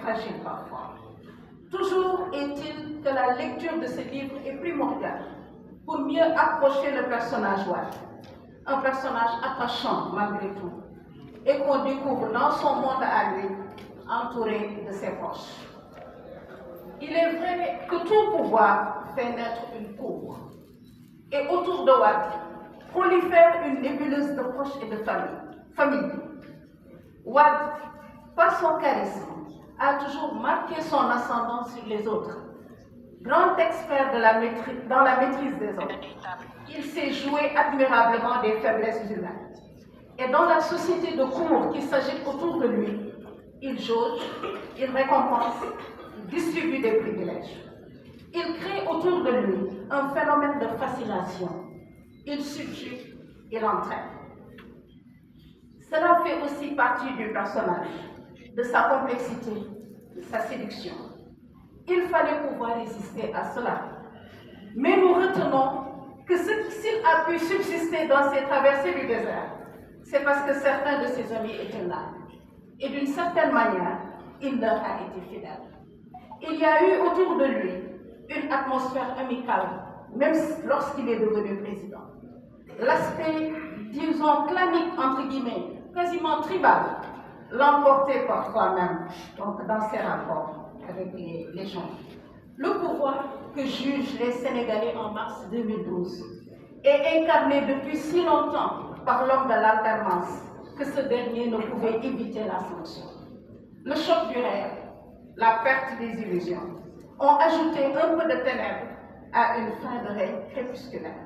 fragile parfois. Toujours est-il que la lecture de ce livre est primordiale pour mieux approcher le personnage Wade, un personnage attachant malgré tout, et qu'on découvre dans son monde à lui, entouré de ses proches. Il est vrai que tout pouvoir fait naître une cour, et autour de Wade prolifère une nébuleuse de proches et de famille. Wade, par son charisme, a toujours marqué son ascendant sur les autres. Grand expert dans la maîtrise des autres, il sait jouer admirablement des faiblesses humaines. Et dans la société de cour qui s'agite autour de lui, il jauge, il récompense, il distribue des privilèges. Il crée autour de lui un phénomène de fascination. Il subjugue, il entraîne. Cela fait aussi partie du personnage, de sa complexité, de sa séduction. Il fallait pouvoir résister à cela. Mais nous retenons que s'il a pu subsister dans ces traversées du désert, c'est parce que certains de ses amis étaient là. Et d'une certaine manière, il leur a été fidèle. Il y a eu autour de lui une atmosphère amicale, même lorsqu'il est devenu président. L'aspect, disons, clanique, entre guillemets, quasiment tribal, l'emportait parfois même donc, dans ses rapports avec les gens. Le pouvoir que jugent les Sénégalais en mars 2012 est incarné depuis si longtemps par l'homme de l'alternance que ce dernier ne pouvait éviter la sanction. Le choc du rêve, la perte des illusions, ont ajouté un peu de ténèbres à une fin de règne crépusculaire.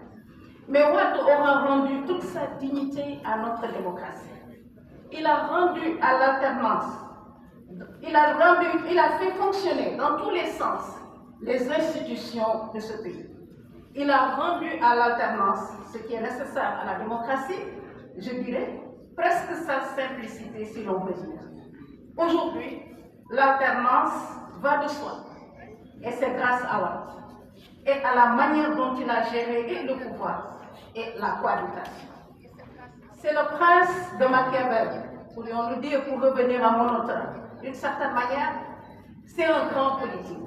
Mais Wade aura rendu toute sa dignité à notre démocratie. Il a rendu à l'alternance, il a fait fonctionner dans tous les sens les institutions de ce pays. Il a rendu à l'alternance ce qui est nécessaire à la démocratie, je dirais, presque sa simplicité si l'on peut dire. Aujourd'hui, l'alternance va de soi, et c'est grâce à Wade et à la manière dont il a géré et le pouvoir et la cohabitation. C'est le prince de Machiavel, pourrions-nous dire, pour revenir à mon auteur. D'une certaine manière, c'est un grand politique,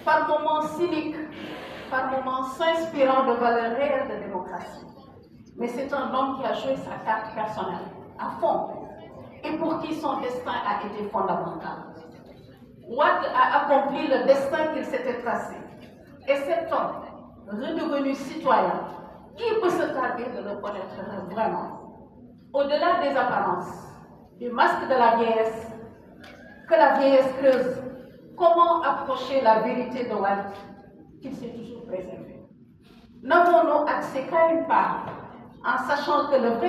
par moments cynique, par moments s'inspirant de valeurs réelles de démocratie. Mais c'est un homme qui a joué sa carte personnelle à fond et pour qui son destin a été fondamental. Wade a accompli le destin qu'il s'était tracé. Et cet homme, redevenu citoyen, qui peut se targuer de le connaître vraiment? Au-delà des apparences, du masque de la vieillesse, que la vieillesse creuse, comment approcher la vérité de Wade qu'il s'est toujours préservé? N'avons-nous accès qu'à une part, en sachant que le vrai